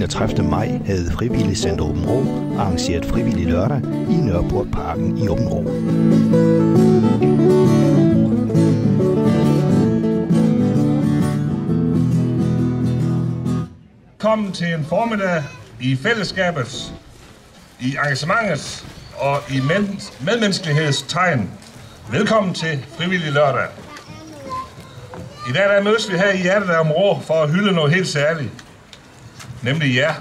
31. maj havde Frivillig Center Aabenraa arrangeret Frivillig Lørdag i Nørreportparken i Aabenraa. Velkommen til en formiddag i fællesskabets, i engagementets og i medmenneskeligheds tegn. Velkommen til Frivillig Lørdag. I dag der mødes vi her i hjertet af Aabenraa for at hylde noget helt særligt. Nemlig jer,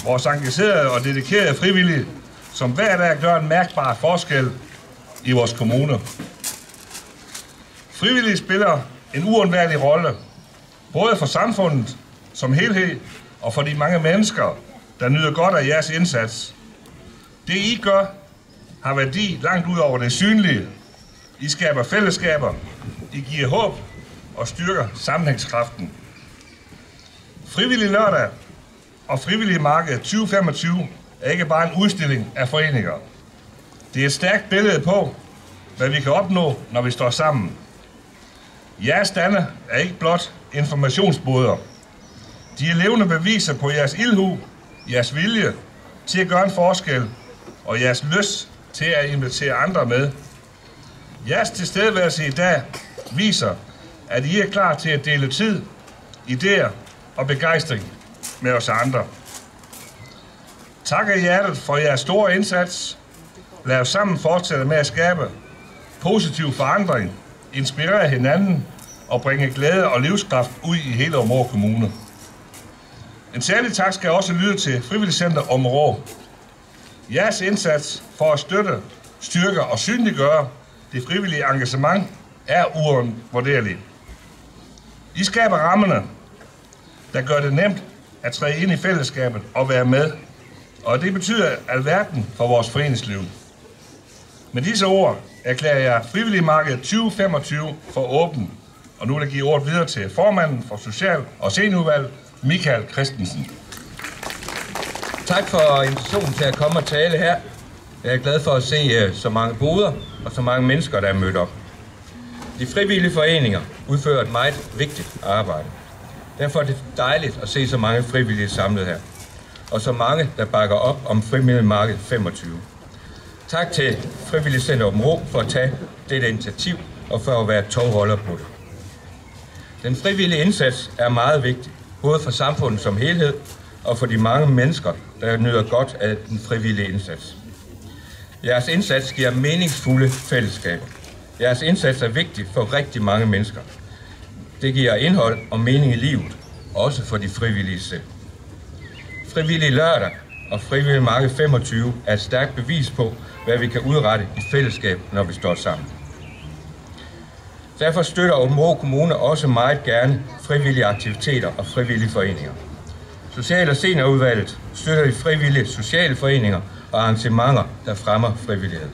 vores engagerede og dedikerede frivillige, som hver dag gør en mærkbar forskel i vores kommune. Frivillige spiller en uundværlig rolle, både for samfundet som helhed og for de mange mennesker, der nyder godt af jeres indsats. Det I gør, har værdi langt ud over det synlige. I skaber fællesskaber, I giver håb og styrker sammenhængskraften. Frivillig Lørdag og Frivillig Marked 2025 er ikke bare en udstilling af foreninger. Det er et stærkt billede på, hvad vi kan opnå, når vi står sammen. Jeres stande er ikke blot informationsboder. De er levende beviser på jeres ildhu, jeres vilje til at gøre en forskel og jeres lyst til at invitere andre med. Jeres tilstedeværelse i dag viser, at I er klar til at dele tid, idéer og begejstring med os andre. Tak af hjertet for jeres store indsats. Lad os sammen fortsætte med at skabe positiv forandring, inspirere hinanden og bringe glæde og livskraft ud i hele Aabenraa Kommune. En særlig tak skal også lyde til Frivillig Center Aabenraa. Jeres indsats for at støtte, styrke og synliggøre det frivillige engagement er uundvurderligt. I skaber rammerne, der gør det nemt at træde ind i fællesskabet og være med. Og det betyder alverden for vores foreningsliv. Med disse ord erklærer jeg Frivillig Marked 2025 for åben. Og nu vil jeg give ordet videre til formanden for Social- og Seniorudvalget, Michael Christensen. Tak for invitationen til at komme og tale her. Jeg er glad for at se så mange boder og så mange mennesker, der er mødt op. De frivillige foreninger udfører et meget vigtigt arbejde. Derfor er det dejligt at se så mange frivillige samlet her. Og så mange, der bakker op om Frivillig Marked 25. Tak til Frivillig Center Aabenraa for at tage dette initiativ og for at være tovholder på det. Den frivillige indsats er meget vigtig, både for samfundet som helhed og for de mange mennesker, der nyder godt af den frivillige indsats. Jeres indsats giver meningsfulde fællesskaber. Jeres indsats er vigtig for rigtig mange mennesker. Det giver indhold og mening i livet, også for de frivillige selv. Frivillig Lørdag og Frivillig Marked 25 er et stærkt bevis på, hvad vi kan udrette i fællesskab, når vi står sammen. Derfor støtter Aabenraa Kommune også meget gerne frivillige aktiviteter og frivillige foreninger. Social- og Seniorudvalget støtter de frivillige sociale foreninger og arrangementer, der fremmer frivillighed.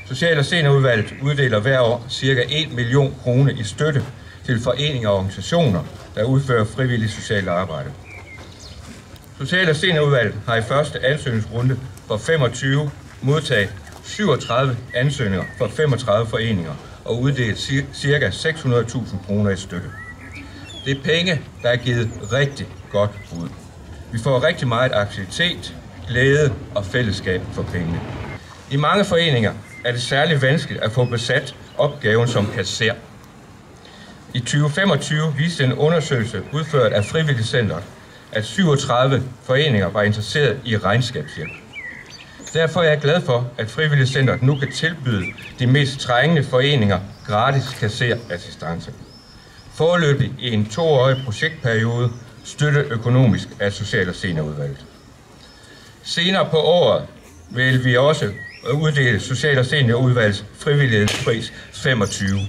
Social- og Seniorudvalget uddeler hver år ca. 1 million kroner i støtte til foreninger og organisationer, der udfører frivillig socialt arbejde. Social- og Seniorudvalget har i første ansøgningsrunde for 25 modtaget 37 ansøgninger for 35 foreninger og uddelt ca. 600.000 kroner i støtte. Det er penge, der er givet rigtig godt ud. Vi får rigtig meget aktivitet, glæde og fællesskab for pengene. I mange foreninger er det særligt vanskeligt at få besat opgaven som kasser. I 2025 viste en undersøgelse udført af Frivilligcentret, at 37 foreninger var interesseret i regnskabshjælp. Derfor er jeg glad for, at Frivilligcentret nu kan tilbyde de mest trængende foreninger gratis kasserassistance. Foreløbig i en 2-årig projektperiode støttet økonomisk af Social- og Seniorudvalget. Senere på året vil vi også uddele Social- og Seniorudvalgets frivillighedspris 25.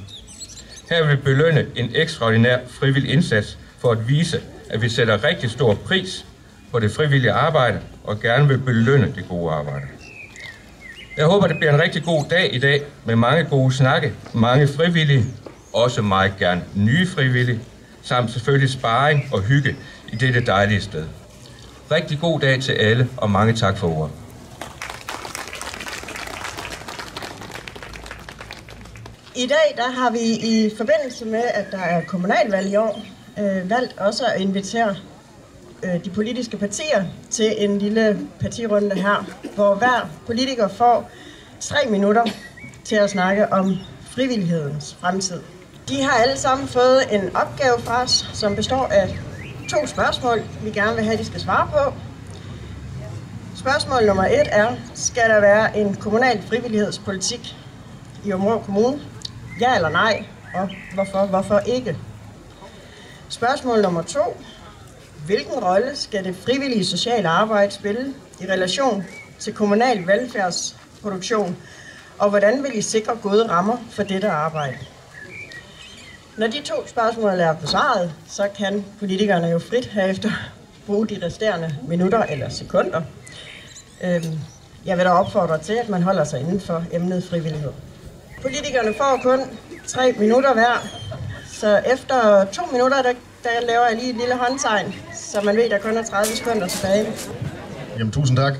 Her vil vi belønne en ekstraordinær frivillig indsats for at vise, at vi sætter rigtig stor pris på det frivillige arbejde og gerne vil belønne det gode arbejde. Jeg håber, det bliver en rigtig god dag i dag med mange gode snakke, mange frivillige, også meget gerne nye frivillige, samt selvfølgelig sparring og hygge i dette dejlige sted. Rigtig god dag til alle, og mange tak for ordet. I dag der har vi i forbindelse med, at der er kommunalvalg i år, valgt også at invitere de politiske partier til en lille partirunde her, hvor hver politiker får 3 minutter til at snakke om frivillighedens fremtid. De har alle sammen fået en opgave fra os, som består af 2 spørgsmål, vi gerne vil have, at de skal svare på. Spørgsmål nummer 1 er, skal der være en kommunal frivillighedspolitik i Aabenraa Kommune? Ja eller nej? Og hvorfor ikke? Spørgsmål nummer 2. Hvilken rolle skal det frivillige sociale arbejde spille i relation til kommunal velfærdsproduktion? Og hvordan vil I sikre gode rammer for dette arbejde? Når de 2 spørgsmål er besvaret, så kan politikerne jo frit herefter bruge de resterende minutter eller sekunder. Jeg vil da opfordre til, at man holder sig inden for emnet frivillighed. Politikerne får kun 3 minutter hver, så efter 2 minutter, der laver jeg lige et lille håndtegn, så man ved, at der kun er 30 sekunder tilbage. Jamen, tusind tak.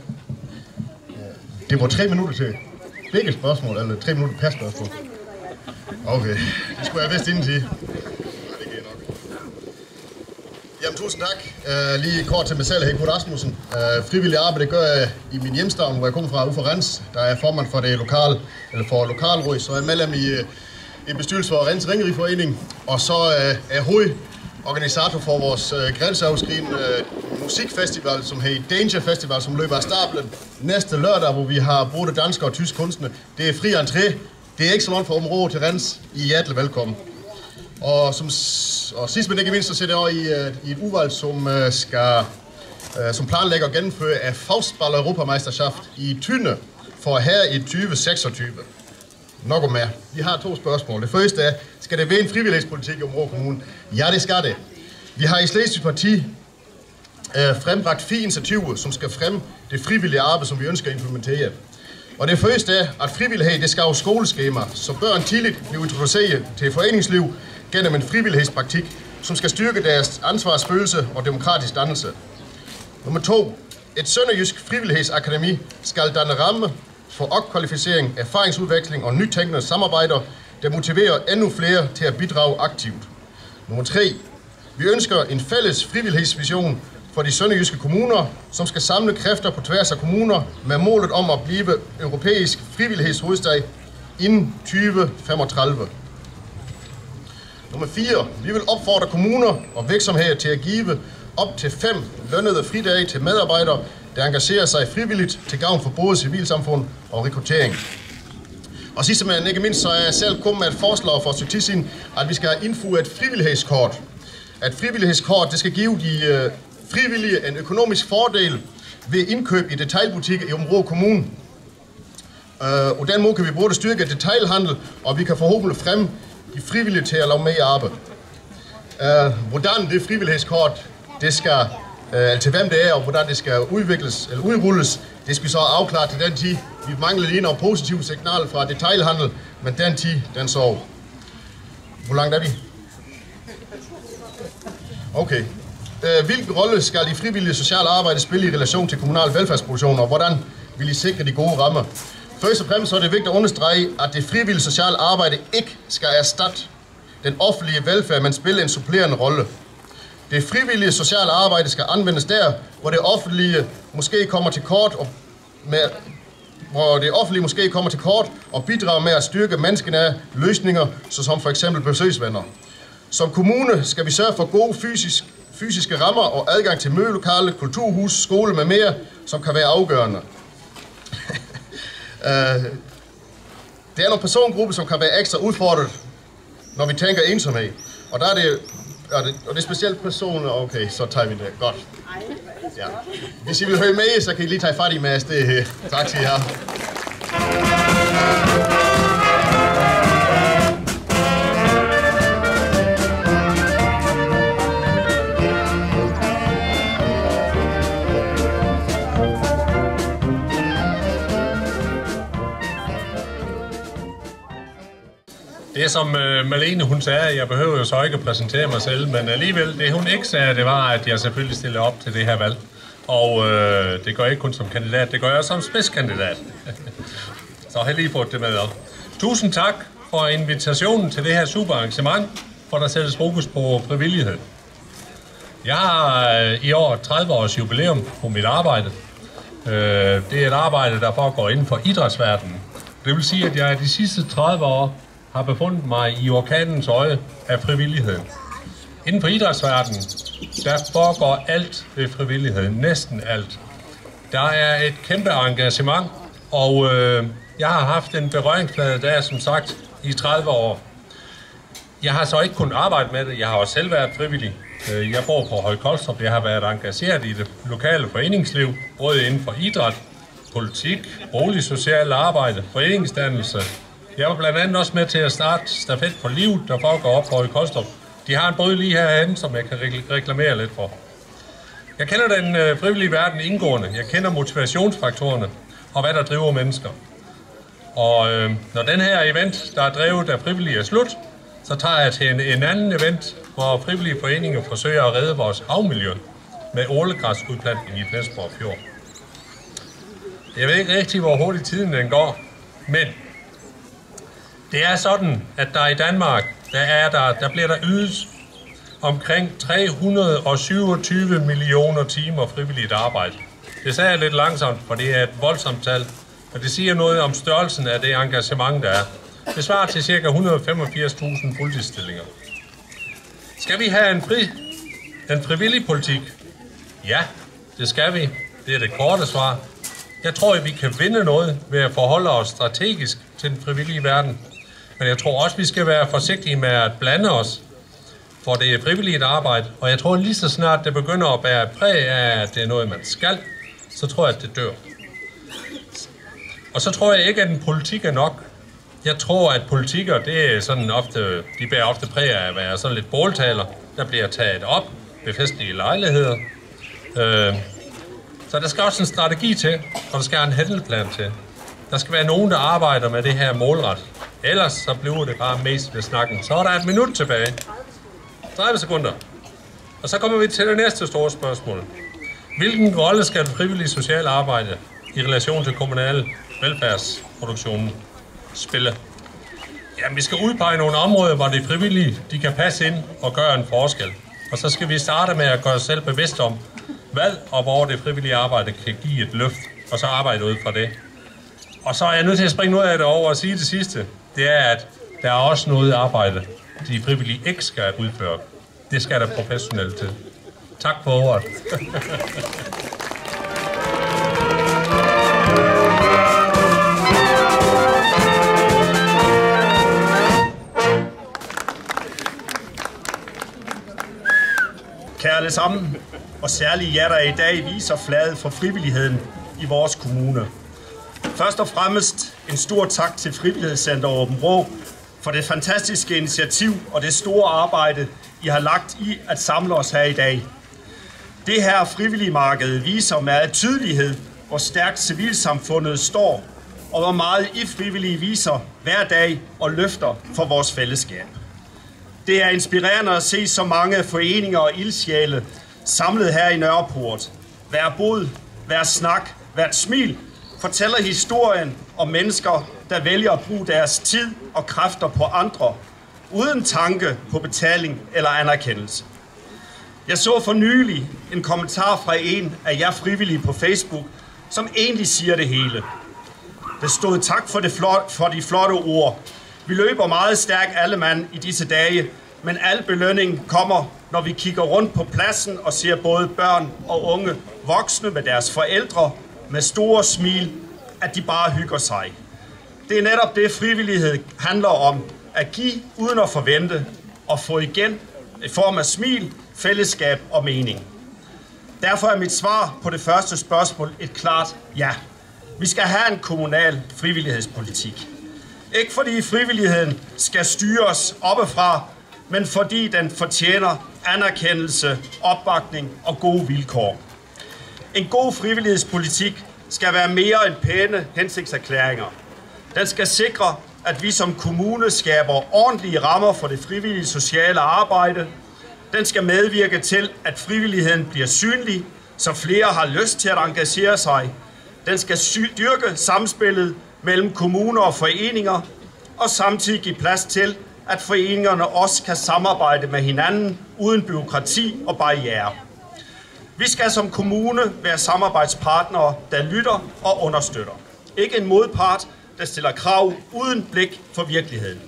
Det var 3 minutter til begge spørgsmål, eller 3 minutter per spørgsmål. Okay, det skulle jeg vist inden til. Nej, det giver nok. Jamen, tusind tak. Lige kort til mig selv, Henrik Rasmussen. Frivillig arbejde gør jeg i min hjemstavn, hvor jeg kommer fra, ude for Rens. Der er formand for det lokalråd, så er jeg medlem i bestyrelsen for Rens Ringeriforening. Og så er hovedorganisator for vores grænseoverskridende musikfestival, som hedder Danger Festival, som løber af stablen næste lørdag, hvor vi har både danske og tyske kunstnere. Det er fri entré. Det er ikke så langt fra Aabenraa til Rens. I er hjertelig velkommen. Og sidst men ikke mindst, så sidder jeg i et udvalg, som planlægger at gennemføre af Faustball Europameisterschaft i Thyne for her i 2026. Nok om mere. Vi har 2 spørgsmål. Det første er, skal det være en frivillighedspolitik i Aabenraa Kommune? Ja, det skal det. Vi har i Slesvig Parti frembragt 4 initiativer, som skal fremme det frivillige arbejde, som vi ønsker at implementere. Og det første er, at frivillighed det skal have skoleskema, så børn tidligt bliver introduceret til foreningsliv gennem en frivillighedspraktik, som skal styrke deres ansvarsfølelse og demokratisk dannelse. Nummer 2. Et sønderjysk frivillighedsakademi skal danne ramme for opkvalificering, erfaringsudveksling og nytænkende samarbejder, der motiverer endnu flere til at bidrage aktivt. Nummer 3. Vi ønsker en fælles frivillighedsvision for de sønderjyske kommuner, som skal samle kræfter på tværs af kommuner med målet om at blive europæisk frivillighedshovedstad inden 2035. Nummer 4. Vi vil opfordre kommuner og virksomheder til at give op til 5 lønnede fridage til medarbejdere, der engagerer sig frivilligt til gavn for både civilsamfund og rekruttering. Og sidst men ikke mindst, så er jeg selv kommet med et forslag for et tid siden, at vi skal indføre et frivillighedskort. At frivillighedskort, det skal give de frivillige en økonomisk fordel ved indkøb i detailbutikker i Aabenraa Kommune. Og den måde kan vi både styrke detailhandel, og vi kan forhåbentlig fremme de frivillige til at lave mere arbejde. Hvordan det frivillighedskort, det skal, til hvem det er, og hvordan det skal udvikles eller udrulles, det skal vi så afklare til den tid. Vi mangler lige nogle positive signaler fra detailhandel, men den tid, den sover. Hvor langt er vi? Okay. Hvilken rolle skal de frivillige sociale arbejde spille i relation til kommunal velfærdsproduktion, og hvordan vil I sikre de gode rammer? Først og fremmest så er det vigtigt at understrege, at det frivillige sociale arbejde ikke skal erstatte den offentlige velfærd, men spille en supplerende rolle. Det frivillige sociale arbejde skal anvendes der, hvor det offentlige måske kommer til kort og bidrager med at styrke menneskenære løsninger, såsom for eksempel besøgsvenner. Som kommune skal vi sørge for gode fysiske rammer og adgang til mødelokale, kulturhus, skole med mere, som kan være afgørende. Det er nogle persongrupper, som kan være ekstra udfordret, når vi tænker ensomhed. Og der er det, og det er specielt personer, okay, så tager vi det. Godt. Ja. Hvis I vil høre med, så kan I lige tage fat i Mads. Det her. Tak til jer. Det som Malene hun sagde, jeg behøver jo så ikke at præsentere mig selv, men alligevel det hun ikke sagde, det var, at jeg selvfølgelig stiller op til det her valg. Og det gør jeg ikke kun som kandidat, det gør jeg som spidskandidat. Så har jeg lige fået det med op. Tusind tak for invitationen til det her super arrangement, hvor der sættes fokus på frivillighed. Jeg har i år 30 års jubilæum på mit arbejde. Det er et arbejde, der foregår inden for idrætsverdenen. Det vil sige, at jeg de sidste 30 år har befundet mig i orkanens øje af frivilligheden. Inden for idrætsverdenen, der foregår alt ved frivilligheden, næsten alt. Der er et kæmpe engagement, og jeg har haft en berøringsflade der, som sagt, i 30 år. Jeg har så ikke kunnet arbejde med det. Jeg har også selv været frivillig. Jeg bor på Høje Kolstrup. Jeg har været engageret i det lokale foreningsliv, både inden for idræt, politik, boligsocialt arbejde, foreningsdannelse. Jeg var blandt andet også med til at starte Stafet for Livet, der foregår op på Høje Kolstrup. De har en båd lige herhen, som jeg kan reklamere lidt for. Jeg kender den frivillige verden indgående. Jeg kender motivationsfaktorerne og hvad der driver mennesker. Og når den her event, der er drevet af frivillige, er slut, så tager jeg til en anden event, hvor frivillige foreninger forsøger at redde vores havmiljø med ålegræsudplantning i Flensborg Fjord. Jeg ved ikke rigtig, hvor hurtigt tiden den går, men det er sådan, at der i Danmark, der bliver der ydet omkring 327 millioner timer frivilligt arbejde. Det sagde jeg lidt langsomt, for det er et voldsomt tal, og det siger noget om størrelsen af det engagement, der er. Det svarer til ca. 185.000 fuldtidsstillinger. Skal vi have en frivillig politik? Ja, det skal vi. Det er det korte svar. Jeg tror, at vi kan vinde noget ved at forholde os strategisk til den frivillige verden. Men jeg tror også, at vi skal være forsigtige med at blande os, for det er frivilligt arbejde. Og jeg tror, lige så snart det begynder at bære præg af, at det er noget, man skal, så tror jeg, at det dør. Og så tror jeg ikke, at en politik er nok. Jeg tror, at politikere, det er sådan ofte, de bærer ofte præg af at være sådan lidt båltaler, der bliver taget op ved festlige lejligheder. Så der skal også en strategi til, og der skal en handleplan til. Der skal være nogen, der arbejder med det her målret. Ellers så bliver det bare mest ved snakken. Så er der et minut tilbage. 30 sekunder. Og så kommer vi til det næste store spørgsmål. Hvilken rolle skal det frivillige sociale arbejde i relation til kommunal velfærdsproduktionen spille? Jamen, vi skal udpege nogle områder, hvor de frivillige de kan passe ind og gøre en forskel. Og så skal vi starte med at gøre os selv bevidst om, hvad og hvor det frivillige arbejde kan give et løft, og så arbejde ud fra det. Og så er jeg nødt til at springe noget af det over og sige det sidste. Det er, at der er også noget arbejde, de frivillige ikke skal udføre. Det skal der professionelt til. Tak for ordet. Kære alle sammen, og særligt jer, der i dag viser flaget for frivilligheden i vores kommune. Først og fremmest en stor tak til Frivillighedscenter Aabenraa for det fantastiske initiativ og det store arbejde, I har lagt i at samle os her i dag. Det her frivillige marked viser med tydelighed, hvor stærkt civilsamfundet står, og hvor meget I frivillige viser hver dag og løfter for vores fællesskab. Det er inspirerende at se så mange foreninger og ildsjæle samlet her i Nørreport. Hver bod, hver snak, hvert smil fortæller historien om mennesker, der vælger at bruge deres tid og kræfter på andre, uden tanke på betaling eller anerkendelse. Jeg så for nylig en kommentar fra en af jer frivillige på Facebook, som egentlig siger det hele. Det stod tak for de flotte ord. Vi løber meget stærkt alle mand i disse dage, men al belønning kommer, når vi kigger rundt på pladsen og ser både børn og unge voksne med deres forældre med store smil, at de bare hygger sig. Det er netop det, frivillighed handler om. At give uden at forvente og få igen i form af smil, fællesskab og mening. Derfor er mit svar på det første spørgsmål et klart ja. Vi skal have en kommunal frivillighedspolitik. Ikke fordi frivilligheden skal styres oppefra, men fordi den fortjener anerkendelse, opbakning og gode vilkår. En god frivillighedspolitik skal være mere end pæne hensigtserklæringer. Den skal sikre, at vi som kommune skaber ordentlige rammer for det frivillige sociale arbejde. Den skal medvirke til, at frivilligheden bliver synlig, så flere har lyst til at engagere sig. Den skal styrke samspillet mellem kommuner og foreninger, og samtidig give plads til, at foreningerne også kan samarbejde med hinanden uden bureaukrati og barrierer. Vi skal som kommune være samarbejdspartnere, der lytter og understøtter. Ikke en modpart, der stiller krav uden blik for virkeligheden.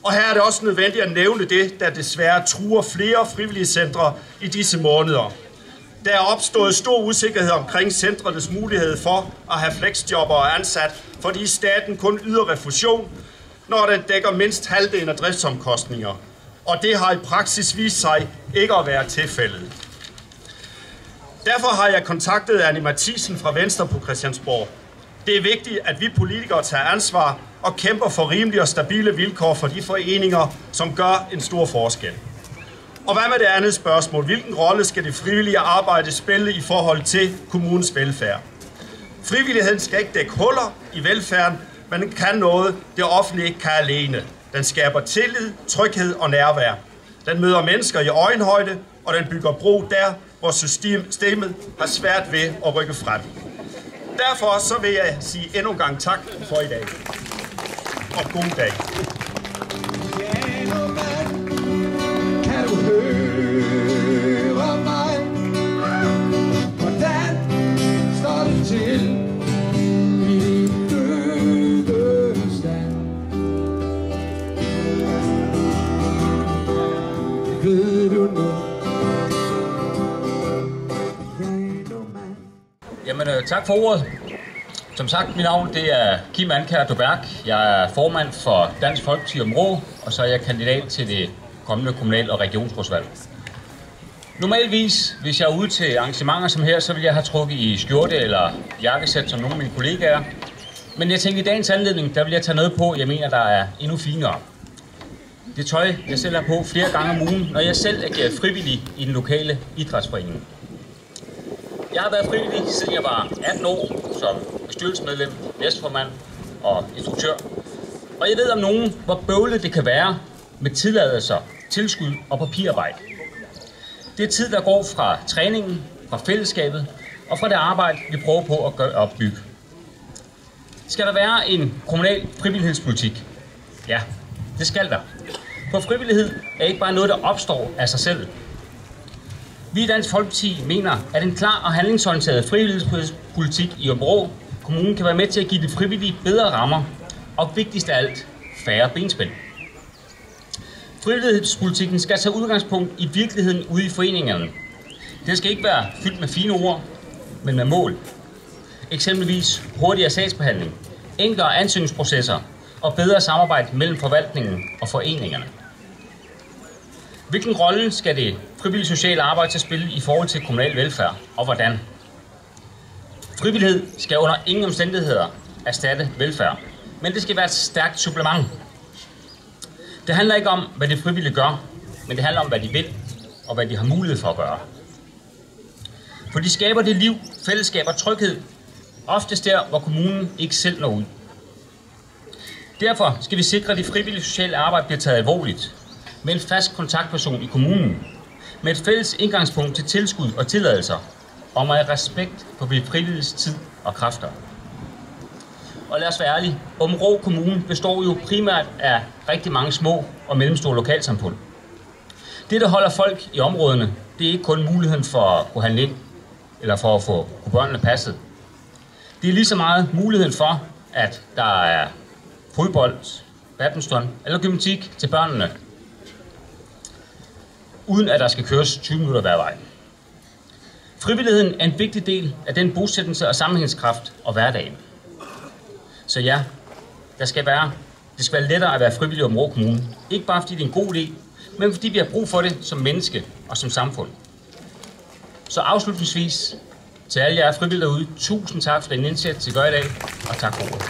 Og her er det også nødvendigt at nævne det, der desværre truer flere frivillige centre i disse måneder. Der er opstået stor usikkerhed omkring centrenes mulighed for at have flexjobbere ansat, fordi staten kun yder refusion, når den dækker mindst halvdelen af driftsomkostninger. Og det har i praksis vist sig ikke at være tilfældet. Derfor har jeg kontaktet Annie Mathisen fra Venstre på Christiansborg. Det er vigtigt, at vi politikere tager ansvar og kæmper for rimelige og stabile vilkår for de foreninger, som gør en stor forskel. Og hvad med det andet spørgsmål? Hvilken rolle skal det frivillige arbejde spille i forhold til kommunens velfærd? Frivilligheden skal ikke dække huller i velfærden, men den kan noget, det offentlige ikke kan alene. Den skaber tillid, tryghed og nærvær. Den møder mennesker i øjenhøjde, og den bygger bro der, hvor systemet har svært ved at rykke frem. Derfor så vil jeg sige endnu en gang tak for i dag. Og god dag. Kan du høre mig? Hvordan står det til i din døde stand? Ved du nu? Jamen, tak for ordet. Som sagt, mit navn det er Kim Ankær Duberg. Jeg er formand for Dansk Folkeparti Område, og så er jeg kandidat til det kommende kommunal- og regionsrådsvalg. Normalvis, hvis jeg er ude til arrangementer som her, så vil jeg have trukket i skjorte eller jakkesæt som nogle af mine kollegaer. Men jeg tænker, i dagens anledning, der vil jeg tage noget på, jeg mener, der er endnu finere. Det tøj, jeg selv har på flere gange om ugen, når jeg selv agerer frivillig i den lokale idrætsforening. Jeg har været frivillig, siden jeg var 18 år, som bestyrelsesmedlem, næstformand og instruktør. Og jeg ved om nogen, hvor bøvlet det kan være med tilladelser, tilskud og papirarbejde. Det er tid, der går fra træningen, fra fællesskabet og fra det arbejde, vi prøver på at opbygge. Skal der være en kommunal frivillighedspolitik? Ja, det skal der. For frivillighed er ikke bare noget, der opstår af sig selv. Vi i Dansk Folkeparti mener, at en klar og handlingsorienteret frivillighedspolitik i Aabenraa Kommune kan være med til at give de frivillige bedre rammer, og vigtigst af alt, færre benspænd. Frivillighedspolitikken skal tage udgangspunkt i virkeligheden ude i foreningerne. Det skal ikke være fyldt med fine ord, men med mål. Eksempelvis hurtigere sagsbehandling, enklere ansøgningsprocesser og bedre samarbejde mellem forvaltningen og foreningerne. Hvilken rolle skal det frivillige sociale arbejde til spille i forhold til kommunal velfærd, og hvordan? Frivillighed skal under ingen omstændigheder erstatte velfærd, men det skal være et stærkt supplement. Det handler ikke om, hvad det frivillige gør, men det handler om, hvad de vil, og hvad de har mulighed for at gøre. For de skaber det liv, fællesskab og tryghed, oftest der, hvor kommunen ikke selv når ud. Derfor skal vi sikre, at det frivillige sociale arbejde bliver taget alvorligt, med en fast kontaktperson i kommunen, med et fælles indgangspunkt til tilskud og tilladelser, og med respekt for de frivilliges tid og kræfter. Og lad os være ærlige, Aabenraa Kommune består jo primært af rigtig mange små og mellemstore lokalsamfund. Det, der holder folk i områderne, det er ikke kun muligheden for at kunne handle ind, eller for at få børnene passet. Det er lige så meget muligheden for, at der er fodbold, badminton eller gymnastik til børnene, uden at der skal køres 20 minutter hver vej. Frivilligheden er en vigtig del af den bosættelse og sammenhængskraft og hverdagen. Så ja, det skal være lettere at være frivillig i Aabenraa Kommune. Ikke bare fordi det er en god idé, men fordi vi har brug for det som menneske og som samfund. Så afslutningsvis til alle jer frivillige derude, tusind tak for den indsats, I gør i dag, og tak for ordet.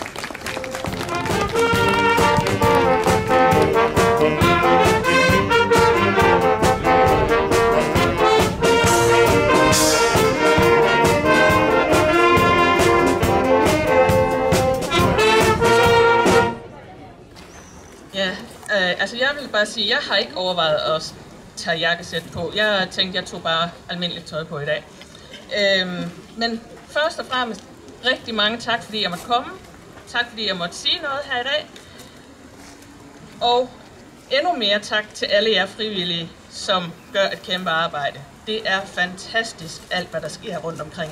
Altså jeg vil bare sige, at jeg har ikke overvejet at tage jakkesæt på. Jeg tænkte, jeg tog bare almindeligt tøj på i dag. Men først og fremmest rigtig mange tak, fordi jeg måtte komme. Tak, fordi jeg måtte sige noget her i dag. Og endnu mere tak til alle jer frivillige, som gør et kæmpe arbejde. Det er fantastisk, alt hvad der sker rundt omkring.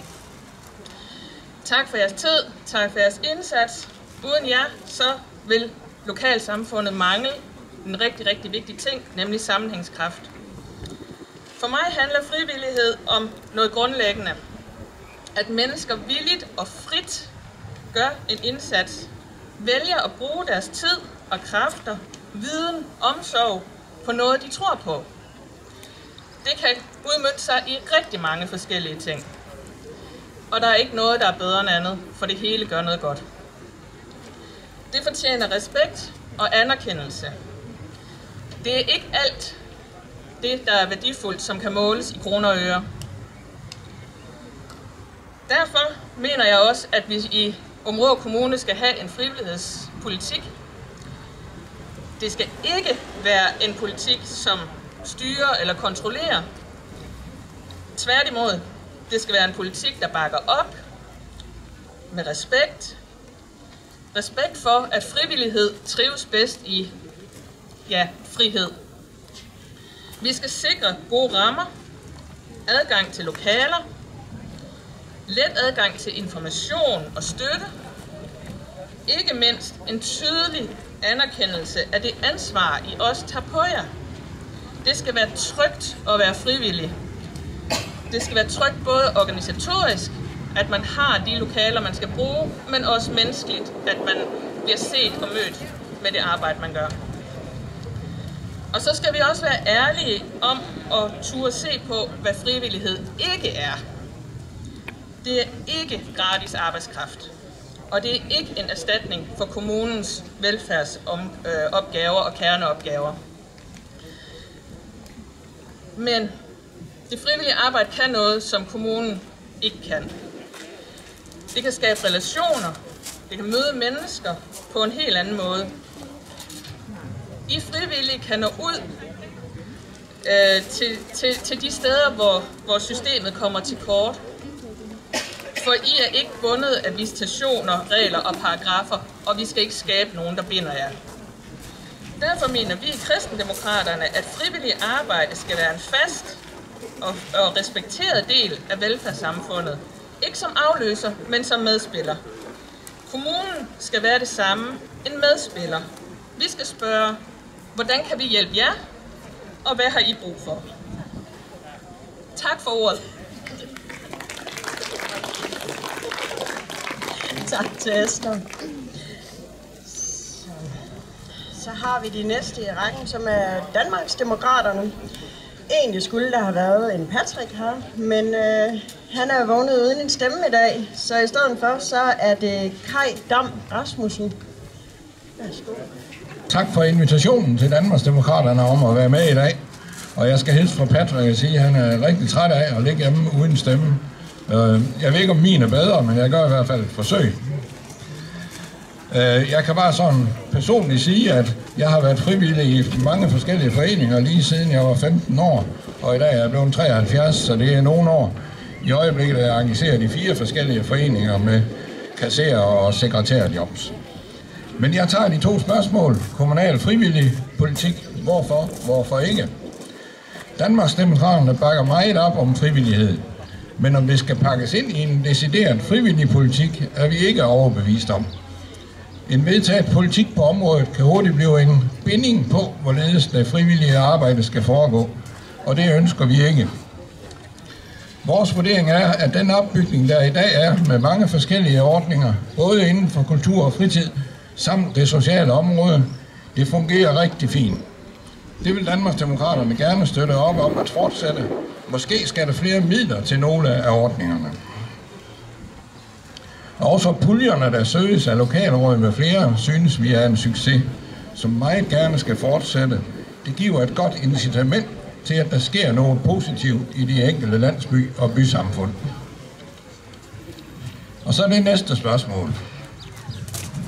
Tak for jeres tid, tak for jeres indsats. Uden jer, så vil lokalsamfundet mangle en rigtig, rigtig vigtig ting, nemlig sammenhængskraft. For mig handler frivillighed om noget grundlæggende. At mennesker villigt og frit gør en indsats, vælger at bruge deres tid og kræfter, viden, omsorg på noget, de tror på. Det kan udmønte sig i rigtig mange forskellige ting. Og der er ikke noget, der er bedre end andet, for det hele gør noget godt. Det fortjener respekt og anerkendelse. Det er ikke alt det, der er værdifuldt, som kan måles i kroner og øre. Derfor mener jeg også, at vi i Aabenraa Kommune skal have en frivillighedspolitik. Det skal ikke være en politik, som styrer eller kontrollerer. Tværtimod, det skal være en politik, der bakker op med respekt. Respekt for, at frivillighed trives bedst i frihed. Vi skal sikre gode rammer, adgang til lokaler, let adgang til information og støtte, ikke mindst en tydelig anerkendelse af det ansvar, I også tager på jer. Det skal være trygt at være frivillig. Det skal være trygt både organisatorisk, at man har de lokaler, man skal bruge, men også menneskeligt, at man bliver set og mødt med det arbejde, man gør. Og så skal vi også være ærlige om at turde se på, hvad frivillighed ikke er. Det er ikke gratis arbejdskraft, og det er ikke en erstatning for kommunens velfærdsopgaver og kerneopgaver. Men det frivillige arbejde kan noget, som kommunen ikke kan. Det kan skabe relationer, det kan møde mennesker på en helt anden måde. I frivillige kan nå ud til de steder, hvor systemet kommer til kort. For I er ikke bundet af visitationer, regler og paragrafer, og vi skal ikke skabe nogen, der binder jer. Derfor mener vi i Kristendemokraterne, at frivillig arbejde skal være en fast og respekteret del af velfærdssamfundet. Ikke som afløser, men som medspiller. Kommunen skal være det samme, en medspiller. Vi skal spørge, hvordan kan vi hjælpe jer, og hvad har I brug for? Tak for ordet. Tak til Esther. Så har vi de næste i rækken, som er Danmarksdemokraterne. Egentlig skulle der have været en Patrick her, men han er vågnet uden en stemme i dag, så i stedet for, så er det Kai Dam Rasmussen. Værsgo. Tak for invitationen til Danmarksdemokraterne om at være med i dag. Og jeg skal hilse fra Patrick og sige, at han er rigtig træt af at ligge hjemme uden stemme. Jeg ved ikke, om min er bedre, men jeg gør i hvert fald et forsøg. Jeg kan bare sådan personligt sige, at jeg har været frivillig i mange forskellige foreninger lige siden jeg var 15 år. Og i dag er jeg blevet 73, så det er nogle år. I øjeblikket er jeg engageret i 4 forskellige foreninger med kasserer og sekretærjobs. Men jeg tager de 2 spørgsmål. Kommunal frivillig politik. Hvorfor ikke? Danmarksdemokraterne bakker meget op om frivillighed. Men om det skal pakkes ind i en decideret frivillig politik, er vi ikke overbevist om. En vedtaget politik på området kan hurtigt blive en binding på, hvorledes det frivillige arbejde skal foregå. Og det ønsker vi ikke. Vores vurdering er, at den opbygning, der i dag er med mange forskellige ordninger, både inden for kultur og fritid, samt det sociale område, det fungerer rigtig fint. Det vil Danmarksdemokraterne gerne støtte op om at fortsætte. Måske skal der flere midler til nogle af ordningerne. Også puljerne, der søges af lokalråd med flere, synes vi er en succes, som meget gerne skal fortsætte. Det giver et godt incitament til, at der sker noget positivt i de enkelte landsby og bysamfund. Og så er det næste spørgsmål.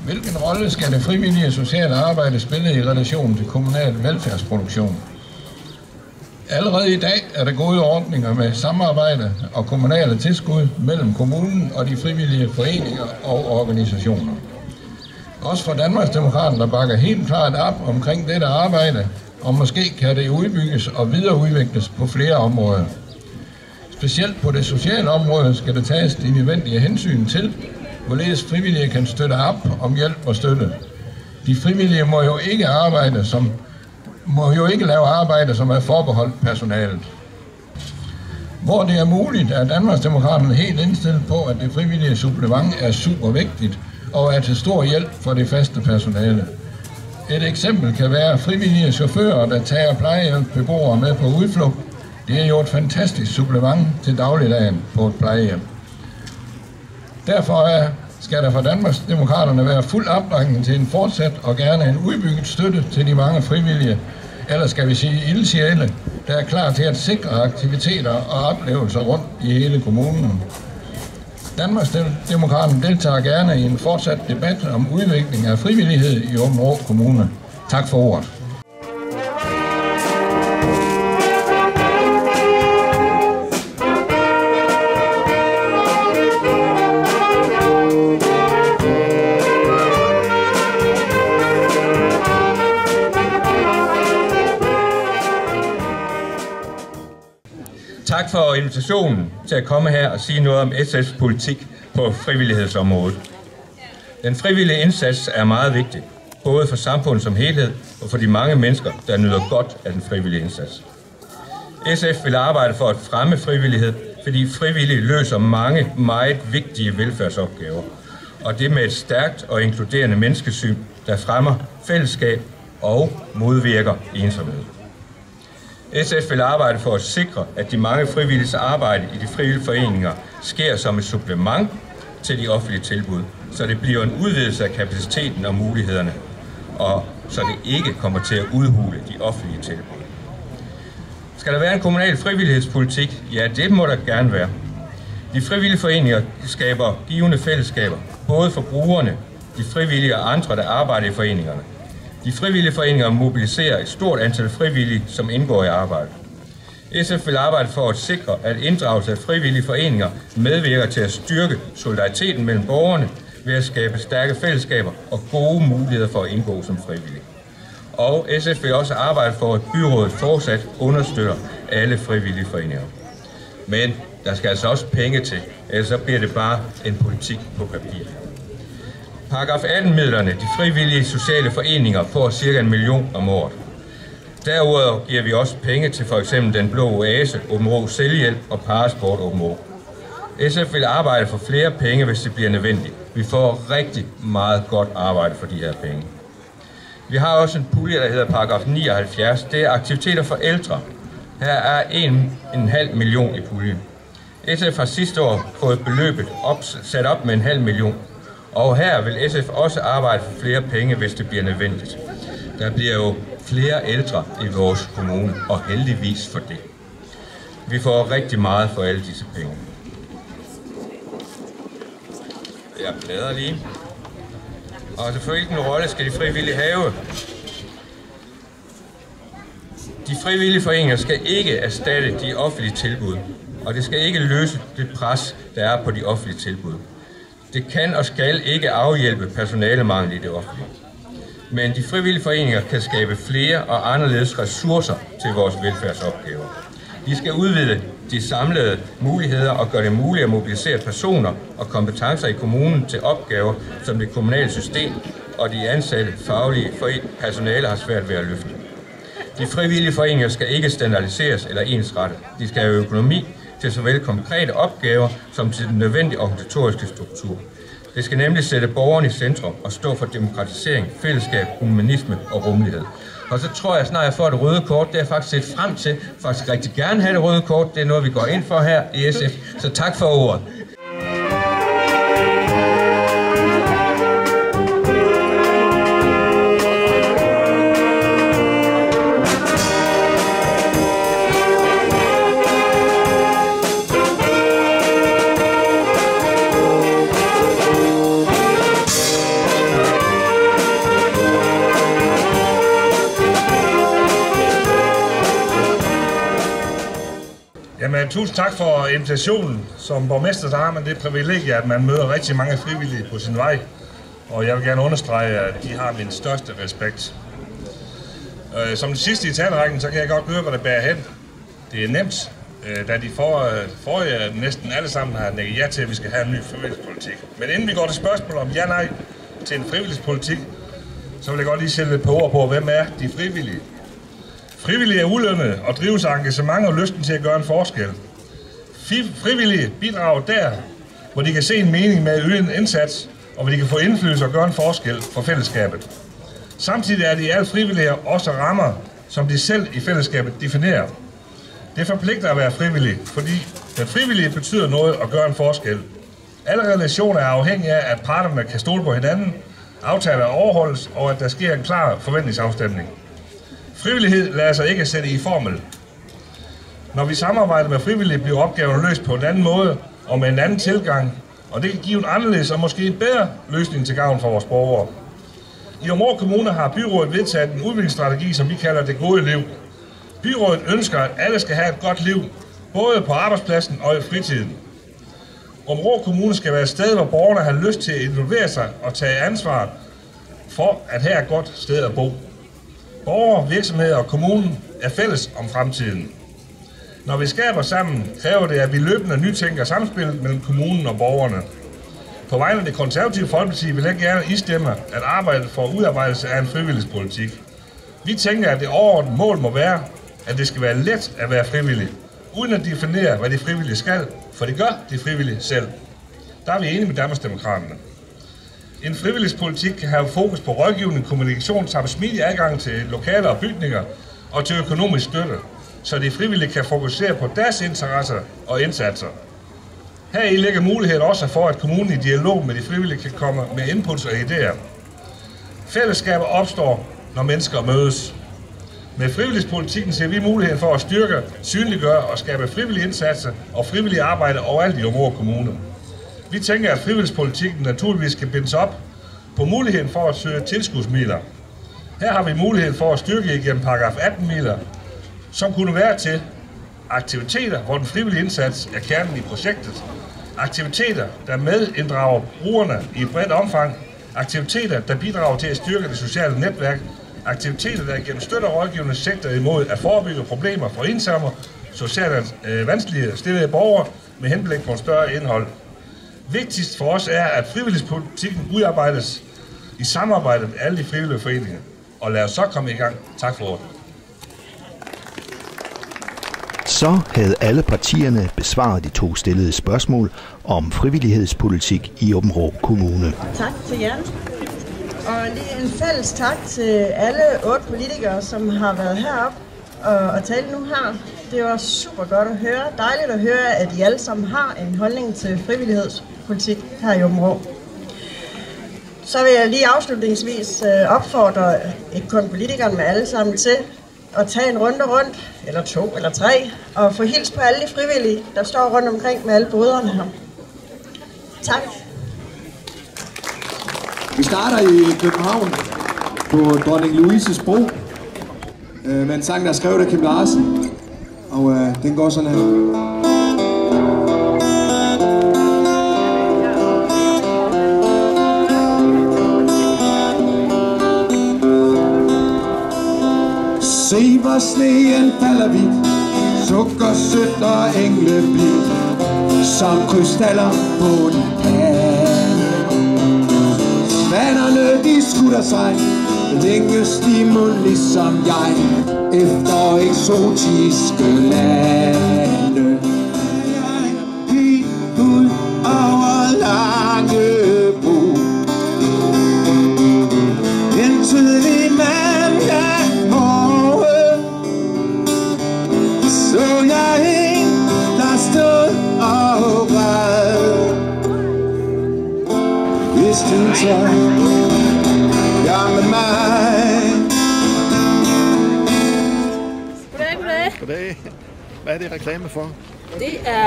Hvilken rolle skal det frivillige sociale arbejde spille i relation til kommunal velfærdsproduktion? Allerede i dag er der gode ordninger med samarbejde og kommunale tilskud mellem kommunen og de frivillige foreninger og organisationer. Også for Danmarksdemokraterne, der bakker helt klart op omkring dette arbejde, og måske kan det udbygges og videreudvikles på flere områder. Specielt på det sociale område skal der tages de nødvendige hensyn til, hvorledes frivillige kan støtte op om hjælp og støtte. De frivillige må jo ikke lave arbejde, som er forbeholdt personalet. Hvor det er muligt, er Danmarksdemokraterne helt indstillet på, at det frivillige supplement er super vigtigt og er til stor hjælp for det faste personale. Et eksempel kan være frivillige chauffører, der tager plejehjemsbeboere med på udflugt. Det er jo et fantastisk supplement til dagligdagen på et plejehjem. Derfor skal der for Danmarksdemokraterne være fuld opbakning til en fortsat og gerne en udbygget støtte til de mange frivillige, eller skal vi sige ildsjæle, der er klar til at sikre aktiviteter og oplevelser rundt i hele kommunen. Danmarksdemokraterne deltager gerne i en fortsat debat om udvikling af frivillighed i Aabenraa Kommune. Tak for ordet. Tak for invitationen til at komme her og sige noget om SF's politik på frivillighedsområdet. Den frivillige indsats er meget vigtig, både for samfundet som helhed og for de mange mennesker, der nyder godt af den frivillige indsats. SF vil arbejde for at fremme frivillighed, fordi frivillige løser mange meget vigtige velfærdsopgaver, og det med et stærkt og inkluderende menneskesyn, der fremmer fællesskab og modvirker ensomhed. SF vil arbejde for at sikre, at de mange frivilliges arbejde i de frivillige foreninger sker som et supplement til de offentlige tilbud, så det bliver en udvidelse af kapaciteten og mulighederne, og så det ikke kommer til at udhule de offentlige tilbud. Skal der være en kommunal frivillighedspolitik? Ja, det må der gerne være. De frivillige foreninger skaber givende fællesskaber, både for brugerne, de frivillige og andre, der arbejder i foreningerne. De frivillige foreninger mobiliserer et stort antal frivillige, som indgår i arbejdet. SF vil arbejde for at sikre, at inddragelse af frivillige foreninger medvirker til at styrke solidariteten mellem borgerne ved at skabe stærke fællesskaber og gode muligheder for at indgå som frivillige. Og SF vil også arbejde for, at byrådet fortsat understøtter alle frivillige foreninger. Men der skal altså også penge til, ellers så bliver det bare en politik på papir. Paragraf 18-midlerne, de frivillige sociale foreninger, får ca. 1 million om året. Derudover giver vi også penge til f.eks. Den Blå Oase, Aabenraa Selvhjælp og Parasport Aabenraa. SF vil arbejde for flere penge, hvis det bliver nødvendigt. Vi får rigtig meget godt arbejde for de her penge. Vi har også en pulje, der hedder paragraf 79. Det er aktiviteter for ældre. Her er 1,5 million i puljen. SF har sidste år fået beløbet sat op med 0,5 million. Og her vil SF også arbejde for flere penge, hvis det bliver nødvendigt. Der bliver jo flere ældre i vores kommune, og heldigvis for det. Vi får rigtig meget for alle disse penge. Jeg bladrer lige. Og selvfølgelig hvilken rolle skal de frivillige have? De frivillige foreninger skal ikke erstatte de offentlige tilbud, og det skal ikke løse det pres, der er på de offentlige tilbud. Det kan og skal ikke afhjælpe personalemangel i det offentlige. Men de frivillige foreninger kan skabe flere og anderledes ressourcer til vores velfærdsopgaver. De skal udvide de samlede muligheder og gøre det muligt at mobilisere personer og kompetencer i kommunen til opgaver, som det kommunale system og de ansatte faglige personale har svært ved at løfte. De frivillige foreninger skal ikke standardiseres eller ensrette. De skal have økonomi til såvel konkrete opgaver som til den nødvendige organisatoriske struktur. Det skal nemlig sætte borgerne i centrum og stå for demokratisering, fællesskab, humanisme og rummelighed. Og så tror jeg snart, jeg får det røde kort. Det er jeg faktisk set frem til. Faktisk rigtig gerne have det røde kort. Det er noget, vi går ind for her i SF. Så tak for ordet. Jamen, tusind tak for invitationen. Som borgmester, der har man det privilegie, at man møder rigtig mange frivillige på sin vej. og jeg vil gerne understrege, at de har min største respekt. Som det sidste i talerækken, så kan jeg godt høre, hvad det bærer hen. Det er nemt, da de forrige næsten alle sammen har nikket ja til, at vi skal have en ny frivillighedspolitik. Men inden vi går til spørgsmål om ja-nej til en frivillighedspolitik, så vil jeg godt lige sætte lidt på ord på, hvem er de frivillige. Frivillige er ulønnede og drives af engagement og lysten til at gøre en forskel. Frivillige bidrager der, hvor de kan se en mening med at yde en indsats, og hvor de kan få indflydelse og gøre en forskel for fællesskabet. Samtidig er de alle frivillige også rammer, som de selv i fællesskabet definerer. Det forpligter at være frivillig, fordi den frivillige betyder noget og gør en forskel. Alle relationer er afhængige af, at parterne kan stole på hinanden, aftaler overholdes, og at der sker en klar forventningsafstemning. Frivillighed lader sig ikke sætte i formel. Når vi samarbejder med frivillige, bliver opgaven løst på en anden måde og med en anden tilgang, og det kan give en anderledes og måske en bedre løsning til gavn for vores borgere. I Aabenraa Kommune har byrådet vedtaget en udviklingsstrategi, som vi kalder det gode liv. Byrådet ønsker, at alle skal have et godt liv, både på arbejdspladsen og i fritiden. Aabenraa Kommune skal være et sted, hvor borgerne har lyst til at involvere sig og tage ansvar for, at her er et godt sted at bo. Borgere, virksomheder og kommunen er fælles om fremtiden. Når vi skaber sammen, kræver det, at vi løbende nytænker samspillet mellem kommunen og borgerne. På vegne af det konservative Folkeparti vil jeg gerne istemme at arbejde for udarbejdelse af en frivillighedspolitik. Vi tænker, at det overordnede mål må være, at det skal være let at være frivillig, uden at definere, hvad de frivillige skal, for det gør de frivillige selv. Der er vi enige med Danmarksdemokraterne. En frivillighedspolitik kan have fokus på rådgivning, kommunikation samt smidig adgang til lokaler og bygninger og til økonomisk støtte, så de frivillige kan fokusere på deres interesser og indsatser. Heri ligger muligheden også for, at kommunen i dialog med de frivillige kan komme med inputs og idéer. Fællesskaber opstår, når mennesker mødes. Med frivillighedspolitikken ser vi muligheden for at styrke, synliggøre og skabe frivillige indsatser og frivillige arbejde overalt i Aabenraa Kommune. Vi tænker, at frivillighedspolitikken naturligvis skal bindes op på muligheden for at søge tilskudsmidler. Her har vi muligheden for at styrke igennem paragraf 18-midler, som kunne være til aktiviteter, hvor den frivillige indsats er kernen i projektet. Aktiviteter, der medinddrager brugerne i et bredt omfang. Aktiviteter, der bidrager til at styrke det sociale netværk. Aktiviteter, der gennem støtte og rådgivende sigter imod at forebygge problemer for ensomme, socialt vanskelige stillede borgere med henblik på en større indhold. Vigtigst for os er, at frivillighedspolitikken udarbejdes i samarbejde med alle de frivillige foreninger. Og lad os så komme i gang. Tak for ordet. Så havde alle partierne besvaret de 2 stillede spørgsmål om frivillighedspolitik i Aabenraa Kommune. Tak til jer. Og lige en fælles tak til alle 8 politikere, som har været heroppe og tale nu her. Det var super godt at høre. Dejligt at høre, at I alle sammen har en holdning til frivillighedspolitik her i Aabenraa. Så vil jeg lige afslutningsvis opfordre ikke kun politikerne, men alle sammen til at tage en runde rundt, eller 2 eller 3, og få hils på alle de frivillige, der står rundt omkring med alle boderne her. Tak. Vi starter i København på Dronning Louises Bro med en sang, der er skrevet af Kim Larsen, og den går sådan her. Se hvor sneen falder hvidt, sukkersødt og engleblidt, som krystaller på en pande. Vanderne de skutter sig, længes de mund ligesom jeg, efter eksotiske lande. Helt ud over Langebro, en tidlig mandag morgen, så jeg en, der stod og græd. Hvis du tager gang med mig. Goddag, goddag. Goddag. Hvad er det reklame for? Det er,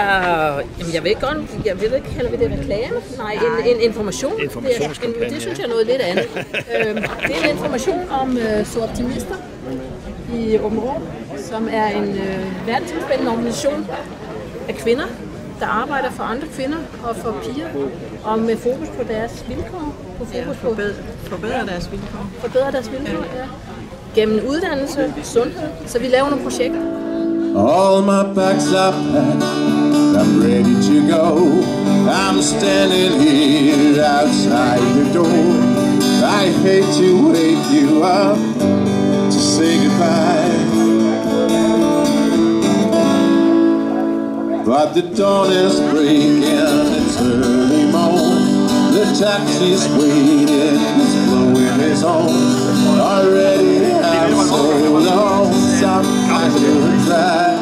jamen jeg ved godt, jeg ved ikke, kalder vi det reklame? Nej, en information. Informationskampagne. Det synes jeg er noget lidt andet. Det er en information om Så Optimister i Aabenraa, som er en verdensomspændende organisation af kvinder, der arbejder for andre kvinder og for piger, og med fokus på deres vilkår. Forbedre deres vilkår. Forbedre deres vilkår, ja. Gennem uddannelse, sundhed, så vi laver nogle projekter. All my bags are packed, I'm ready to go. I'm standing here outside the door. I hate to wake you up to say goodbye, but the dawn is breaking, it's early morn. The taxi's waiting, he's blowing his horn. Already I've so long, some kind of try.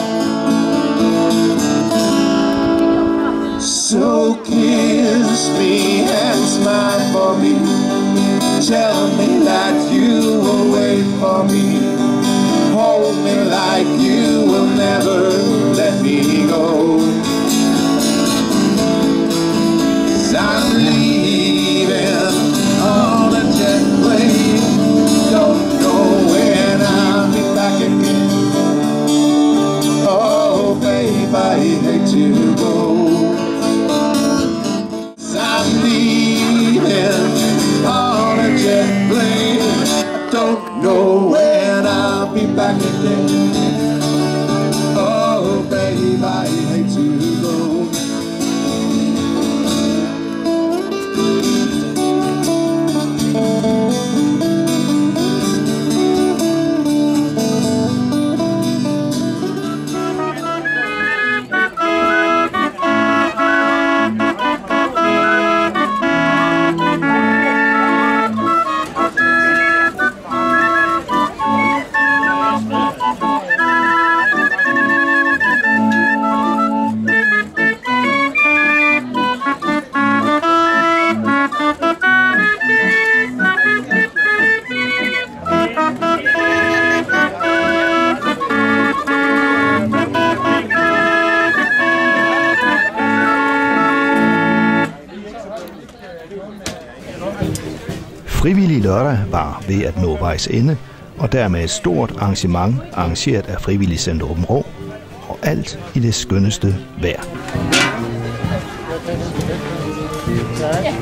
So kiss me and smile for me. Tell me that you will wait for me. Hold me like you will never let me go. 'Cause I'm leaving on a jet plane. Don't know when I'll be back again. Oh babe, I hate to go. I'm leaving on a jet plane. I don't know when I'll be back again. Oh babe, I hate to go. Frivillig lørdag var ved at nå vejs ende, og dermed et stort arrangement arrangeret af Frivilligcenter Aabenraa, og alt i det skønneste vejr. Ja.